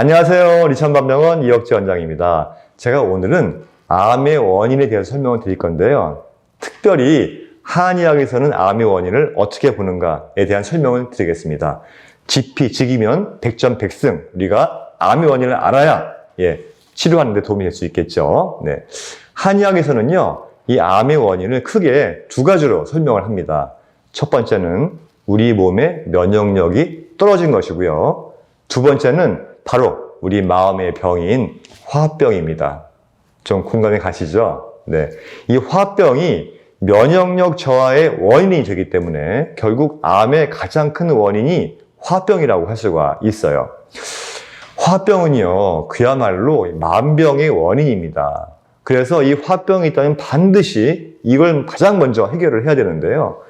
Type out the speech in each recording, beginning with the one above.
안녕하세요. 리천반병원 이혁재 원장입니다. 제가 오늘은 암의 원인에 대해서 설명을 드릴 건데요. 특별히 한의학에서는 암의 원인을 어떻게 보는가에 대한 설명을 드리겠습니다. 지피, 직이면 백전백승. 우리가 암의 원인을 알아야 치료하는 데 도움이 될 수 있겠죠. 네. 한의학에서는요, 이 암의 원인을 크게 두 가지로 설명을 합니다. 첫 번째는 우리 몸의 면역력이 떨어진 것이고요. 두 번째는 바로 우리 마음의 병인 화병입니다. 좀 공감이 가시죠? 네. 이 화병이 면역력 저하의 원인이 되기 때문에 결국 암의 가장 큰 원인이 화병이라고 할 수가 있어요. 화병은요, 그야말로 만병의 원인입니다. 그래서 이 화병이 있다면 반드시 이걸 가장 먼저 해결을 해야 되는데요.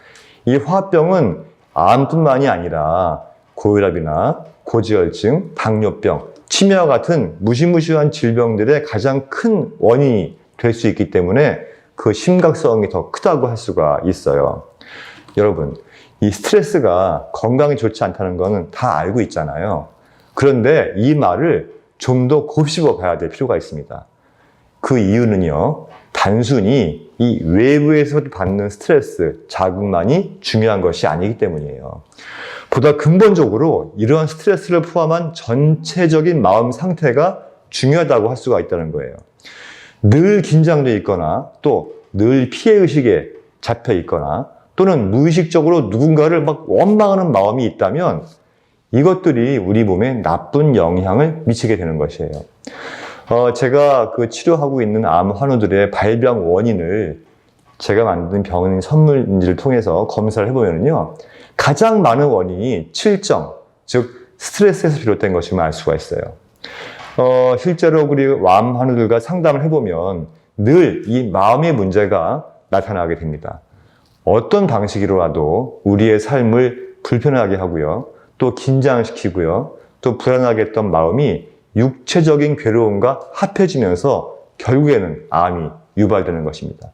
이 화병은 암뿐만이 아니라 고혈압이나 고지혈증, 당뇨병, 치매와 같은 무시무시한 질병들의 가장 큰 원인이 될 수 있기 때문에 그 심각성이 더 크다고 할 수가 있어요. 여러분, 이 스트레스가 건강에 좋지 않다는 거는 다 알고 있잖아요. 그런데 이 말을 좀 더 곱씹어 봐야 될 필요가 있습니다. 그 이유는요, 단순히 이 외부에서 받는 스트레스, 자극만이 중요한 것이 아니기 때문이에요. 보다 근본적으로 이러한 스트레스를 포함한 전체적인 마음 상태가 중요하다고 할 수가 있다는 거예요. 늘 긴장돼 있거나 또 늘 피해의식에 잡혀 있거나 또는 무의식적으로 누군가를 막 원망하는 마음이 있다면 이것들이 우리 몸에 나쁜 영향을 미치게 되는 것이에요. 제가 치료하고 있는 암 환우들의 발병 원인을 제가 만든 병원 선물인지를 통해서 검사를 해보면요. 가장 많은 원인이 칠정, 즉 스트레스에서 비롯된 것임을 알 수가 있어요. 실제로 우리 암 환우들과 상담을 해보면 늘 이 마음의 문제가 나타나게 됩니다. 어떤 방식으로라도 우리의 삶을 불편하게 하고요. 또 긴장시키고요. 또 불안하게 했던 마음이 육체적인 괴로움과 합해지면서 결국에는 암이 유발되는 것입니다.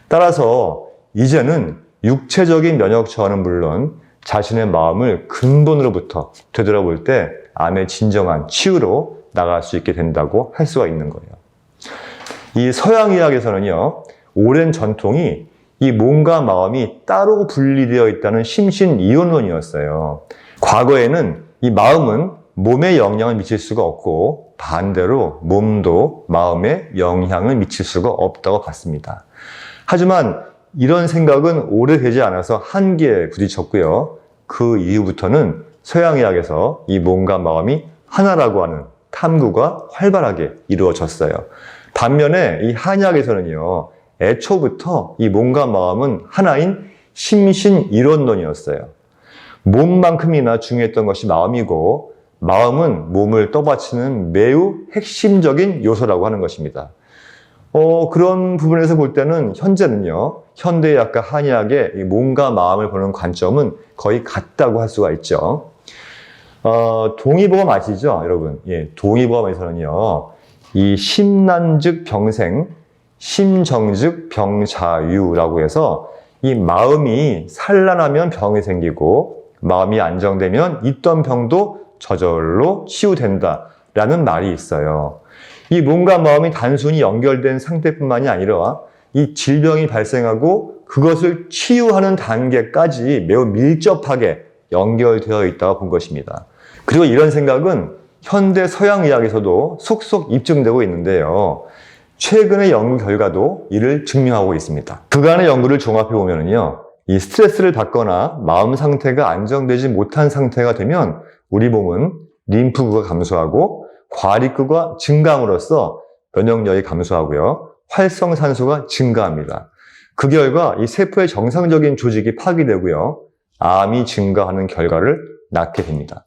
따라서 이제는 육체적인 면역 저하는 물론 자신의 마음을 근본으로부터 되돌아볼 때 암의 진정한 치유로 나갈 수 있게 된다고 할 수가 있는 거예요. 이 서양의학에서는요, 오랜 전통이 이 몸과 마음이 따로 분리되어 있다는 심신이원론이었어요. 과거에는 이 마음은 몸에 영향을 미칠 수가 없고 반대로 몸도 마음에 영향을 미칠 수가 없다고 봤습니다. 하지만 이런 생각은 오래되지 않아서 한계에 부딪혔고요. 그 이후부터는 서양의학에서 이 몸과 마음이 하나라고 하는 탐구가 활발하게 이루어졌어요. 반면에 이 한의학에서는요, 애초부터 이 몸과 마음은 하나인 심신이론론이었어요. 몸만큼이나 중요했던 것이 마음이고 마음은 몸을 떠받치는 매우 핵심적인 요소라고 하는 것입니다. 그런 부분에서 볼 때는 현재는요, 현대의학과 한의학의 이 몸과 마음을 보는 관점은 거의 같다고 할 수가 있죠. 동의보감 아시죠, 여러분? 예, 동의보감에서는요, 이 심난즉 병생, 심정즉 병자유라고 해서 이 마음이 산란하면 병이 생기고 마음이 안정되면 있던 병도 저절로 치유된다라는 말이 있어요. 이 몸과 마음이 단순히 연결된 상태뿐만이 아니라 이 질병이 발생하고 그것을 치유하는 단계까지 매우 밀접하게 연결되어 있다고 본 것입니다. 그리고 이런 생각은 현대 서양의학에서도 속속 입증되고 있는데요. 최근의 연구 결과도 이를 증명하고 있습니다. 그간의 연구를 종합해 보면요, 이 스트레스를 받거나 마음 상태가 안정되지 못한 상태가 되면 우리 몸은 림프구가 감소하고 과립구가 증가함으로써 면역력이 감소하고요, 활성산소가 증가합니다. 그 결과 이 세포의 정상적인 조직이 파괴되고요, 암이 증가하는 결과를 낳게 됩니다.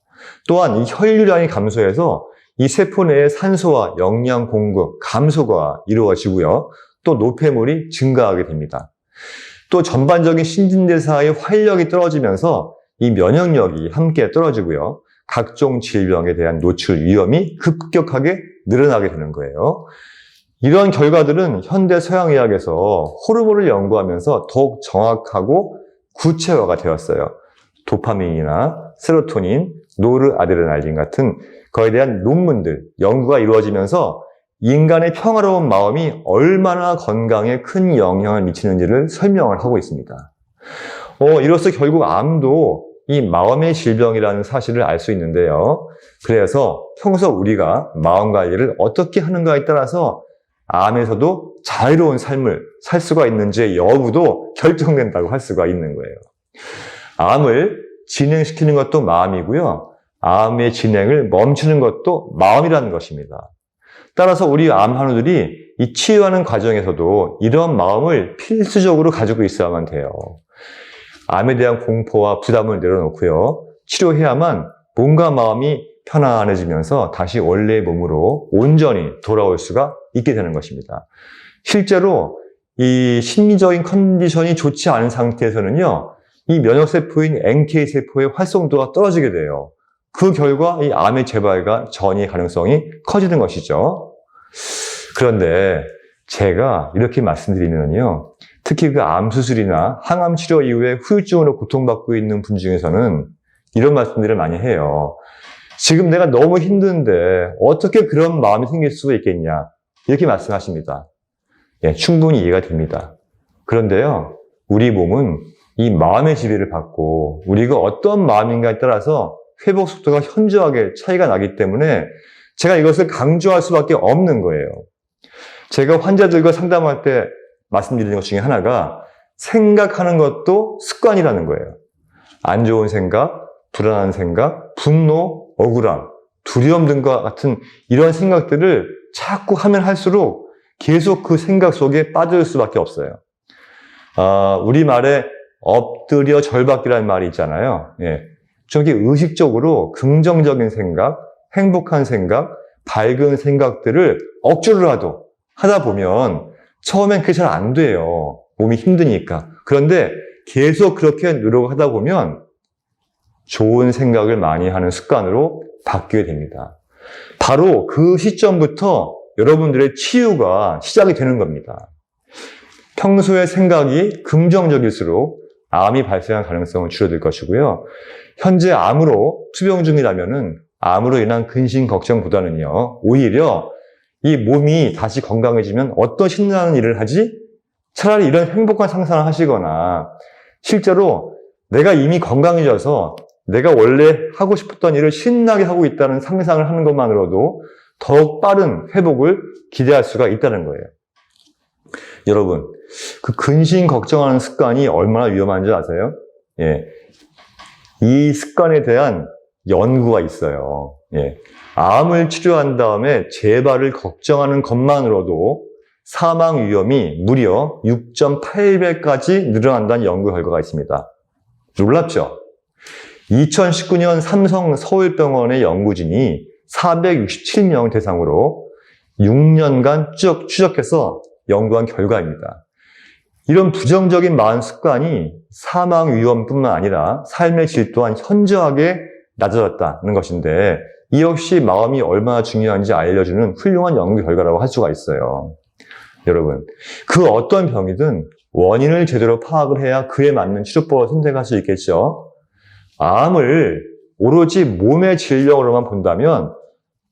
또한 이 혈류량이 감소해서 이 세포 내의 산소와 영양 공급 감소가 이루어지고요, 또 노폐물이 증가하게 됩니다. 또 전반적인 신진대사의 활력이 떨어지면서 이 면역력이 함께 떨어지고요, 각종 질병에 대한 노출 위험이 급격하게 늘어나게 되는 거예요. 이런 결과들은 현대 서양의학에서 호르몬을 연구하면서 더욱 정확하고 구체화가 되었어요. 도파민이나 세로토닌, 노르아드레날린 같은 거기에 대한 논문들, 연구가 이루어지면서 인간의 평화로운 마음이 얼마나 건강에 큰 영향을 미치는지를 설명을 하고 있습니다. 이로써 결국 암도 이 마음의 질병이라는 사실을 알 수 있는데요. 그래서 평소 우리가 마음 관리를 어떻게 하는가에 따라서 암에서도 자유로운 삶을 살 수가 있는지의 여부도 결정된다고 할 수가 있는 거예요. 암을 진행시키는 것도 마음이고요. 암의 진행을 멈추는 것도 마음이라는 것입니다. 따라서 우리 암 환우들이 이 치유하는 과정에서도 이런 마음을 필수적으로 가지고 있어야만 돼요. 암에 대한 공포와 부담을 내려놓고요. 치료해야만 몸과 마음이 편안해지면서 다시 원래의 몸으로 온전히 돌아올 수가 있게 되는 것입니다. 실제로 이 심리적인 컨디션이 좋지 않은 상태에서는요, 이 면역세포인 NK세포의 활성도가 떨어지게 돼요. 그 결과 이 암의 재발과 전이의 가능성이 커지는 것이죠. 그런데 제가 이렇게 말씀드리면요, 특히 그 암 수술이나 항암 치료 이후에 후유증으로 고통받고 있는 분 중에서는 이런 말씀들을 많이 해요. 지금 내가 너무 힘든데 어떻게 그런 마음이 생길 수가 있겠냐, 이렇게 말씀하십니다. 예, 충분히 이해가 됩니다. 그런데요, 우리 몸은 이 마음의 지배를 받고 우리가 어떤 마음인가에 따라서 회복 속도가 현저하게 차이가 나기 때문에 제가 이것을 강조할 수밖에 없는 거예요. 제가 환자들과 상담할 때 말씀드리는 것 중에 하나가 생각하는 것도 습관이라는 거예요. 안 좋은 생각, 불안한 생각, 분노, 억울함, 두려움 등과 같은 이런 생각들을 자꾸 하면 할수록 계속 그 생각 속에 빠질 수밖에 없어요. 우리말에 엎드려 절받기라는 말이 있잖아요. 예. 좀 이렇게 의식적으로 긍정적인 생각, 행복한 생각, 밝은 생각들을 억지로라도 하다 보면 처음엔 그게 잘 안 돼요. 몸이 힘드니까. 그런데 계속 그렇게 노력을 하다 보면 좋은 생각을 많이 하는 습관으로 바뀌게 됩니다. 바로 그 시점부터 여러분들의 치유가 시작이 되는 겁니다. 평소의 생각이 긍정적일수록 암이 발생할 가능성은 줄어들 것이고요. 현재 암으로 투병 중이라면은 암으로 인한 근심 걱정보다는요, 오히려 이 몸이 다시 건강해지면 어떤 신나는 일을 하지? 차라리 이런 행복한 상상을 하시거나, 실제로 내가 이미 건강해져서 내가 원래 하고 싶었던 일을 신나게 하고 있다는 상상을 하는 것만으로도 더욱 빠른 회복을 기대할 수가 있다는 거예요. 여러분, 그 근심 걱정하는 습관이 얼마나 위험한지 아세요? 예. 이 습관에 대한 연구가 있어요. 예. 암을 치료한 다음에 재발을 걱정하는 것만으로도 사망 위험이 무려 6.8배까지 늘어난다는 연구 결과가 있습니다. 놀랍죠? 2019년 삼성 서울병원의 연구진이 467명 대상으로 6년간 쭉 추적해서 연구한 결과입니다. 이런 부정적인 마음 습관이 사망 위험뿐만 아니라 삶의 질 또한 현저하게 낮아졌다는 것인데, 이 역시 마음이 얼마나 중요한지 알려주는 훌륭한 연구 결과라고 할 수가 있어요. 여러분, 그 어떤 병이든 원인을 제대로 파악을 해야 그에 맞는 치료법을 선택할 수 있겠죠. 암을 오로지 몸의 질병으로만 본다면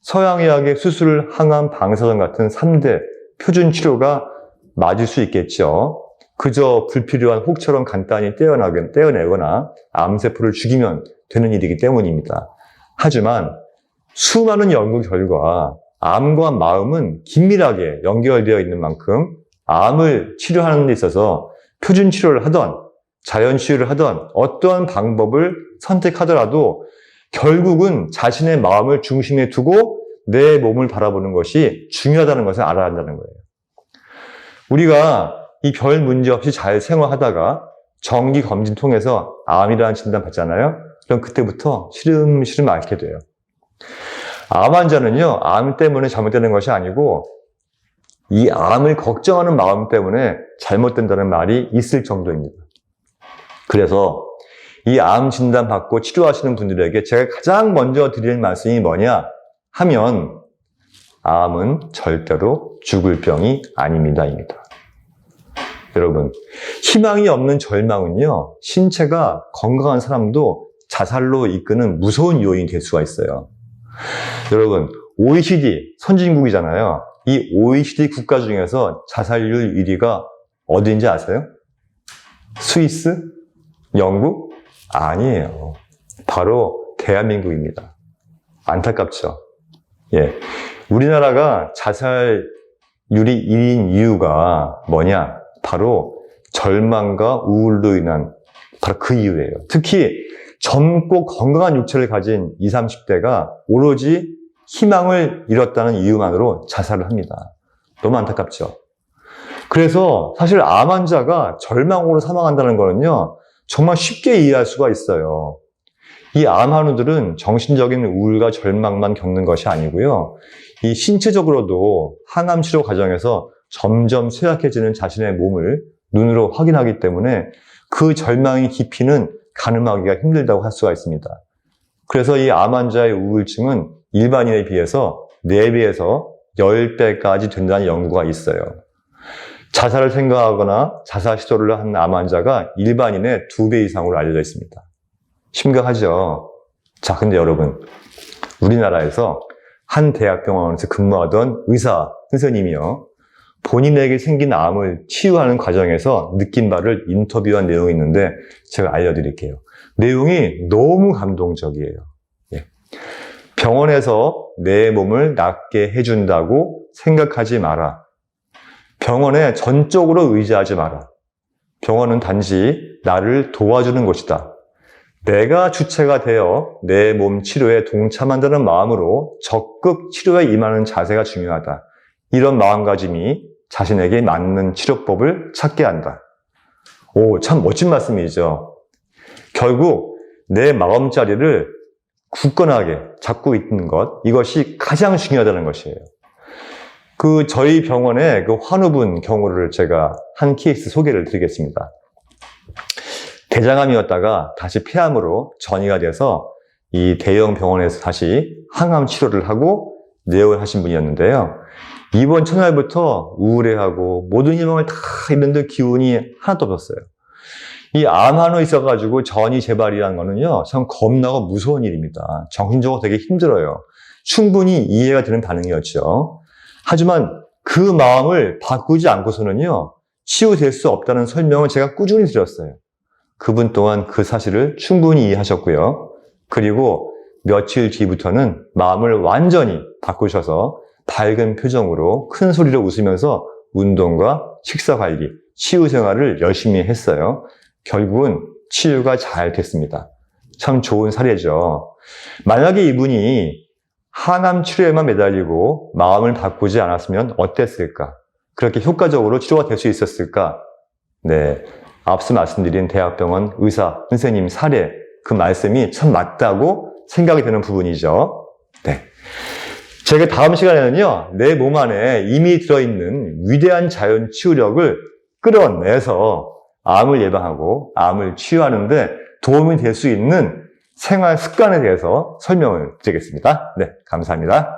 서양의학의 수술, 항암, 방사선 같은 3대 표준 치료가 맞을 수 있겠죠. 그저 불필요한 혹처럼 간단히 떼어내거나 암세포를 죽이면 되는 일이기 때문입니다. 하지만 수많은 연구 결과 암과 마음은 긴밀하게 연결되어 있는 만큼 암을 치료하는 데 있어서 표준 치료를 하던 자연 치유를 하던 어떠한 방법을 선택하더라도 결국은 자신의 마음을 중심에 두고 내 몸을 바라보는 것이 중요하다는 것을 알아야 한다는 거예요. 우리가 이 별 문제 없이 잘 생활하다가 정기 검진 통해서 암이라는 진단 받잖아요. 그럼 그때부터 시름시름 앓게 돼요. 암 환자는요, 암 때문에 잘못되는 것이 아니고 이 암을 걱정하는 마음 때문에 잘못된다는 말이 있을 정도입니다. 그래서 이 암 진단 받고 치료하시는 분들에게 제가 가장 먼저 드리는 말씀이 뭐냐 하면, 암은 절대로 죽을 병이 아닙니다입니다. 여러분, 희망이 없는 절망은요, 신체가 건강한 사람도 자살로 이끄는 무서운 요인이 될 수가 있어요. 여러분, OECD 선진국이잖아요. 이 OECD 국가 중에서 자살률 1위가 어디인지 아세요? 스위스? 영국? 아니에요. 바로 대한민국입니다. 안타깝죠? 예. 우리나라가 자살률이 1위인 이유가 뭐냐? 바로 절망과 우울로 인한 바로 그 이유예요. 특히 젊고 건강한 육체를 가진 20, 30대가 오로지 희망을 잃었다는 이유만으로 자살을 합니다. 너무 안타깝죠? 그래서 사실 암 환자가 절망으로 사망한다는 거는요, 정말 쉽게 이해할 수가 있어요. 이 암 환우들은 정신적인 우울과 절망만 겪는 것이 아니고요, 이 신체적으로도 항암 치료 과정에서 점점 쇠약해지는 자신의 몸을 눈으로 확인하기 때문에 그 절망의 깊이는 가늠하기가 힘들다고 할 수가 있습니다. 그래서 이 암 환자의 우울증은 일반인에 비해서 4배에서 10배까지 된다는 연구가 있어요. 자살을 생각하거나 자살 시도를 한 암 환자가 일반인의 2배 이상으로 알려져 있습니다. 심각하죠? 자, 근데 여러분, 우리나라에서 한 대학병원에서 근무하던 의사 선생님이요, 본인에게 생긴 암을 치유하는 과정에서 느낀 바를 인터뷰한 내용이 있는데 제가 알려드릴게요. 내용이 너무 감동적이에요. 예. 병원에서 내 몸을 낫게 해준다고 생각하지 마라. 병원에 전적으로 의지하지 마라. 병원은 단지 나를 도와주는 곳이다. 내가 주체가 되어 내 몸 치료에 동참한다는 마음으로 적극 치료에 임하는 자세가 중요하다. 이런 마음가짐이 자신에게 맞는 치료법을 찾게 한다. 오, 참 멋진 말씀이죠. 결국 내 마음자리를 굳건하게 잡고 있는 것, 이것이 가장 중요하다는 것이에요. 저희 병원의 환우분 경우를 제가 한 케이스 소개를 드리겠습니다. 대장암이었다가 다시 폐암으로 전이가 돼서 이 대형 병원에서 다시 항암 치료를 하고 내원을 하신 분이었는데요. 입원 첫날부터 우울해하고 모든 희망을 다 잃는데 기운이 하나도 없었어요. 이 암 환우 있어가지고 전이 재발이라는 거는요, 참 겁나고 무서운 일입니다. 정신적으로 되게 힘들어요. 충분히 이해가 되는 반응이었죠. 하지만 그 마음을 바꾸지 않고서는요, 치유될 수 없다는 설명을 제가 꾸준히 드렸어요. 그분 또한 그 사실을 충분히 이해하셨고요. 그리고 며칠 뒤부터는 마음을 완전히 바꾸셔서 밝은 표정으로 큰 소리로 웃으면서 운동과 식사 관리, 치유 생활을 열심히 했어요. 결국은 치유가 잘 됐습니다. 참 좋은 사례죠. 만약에 이분이 항암 치료에만 매달리고 마음을 바꾸지 않았으면 어땠을까? 그렇게 효과적으로 치료가 될 수 있었을까? 네, 앞서 말씀드린 대학병원 의사 선생님 사례, 그 말씀이 참 맞다고 생각이 되는 부분이죠. 네. 제가 다음 시간에는요, 내 몸 안에 이미 들어있는 위대한 자연 치유력을 끌어내서 암을 예방하고 암을 치유하는데 도움이 될 수 있는 생활 습관에 대해서 설명을 드리겠습니다. 네, 감사합니다.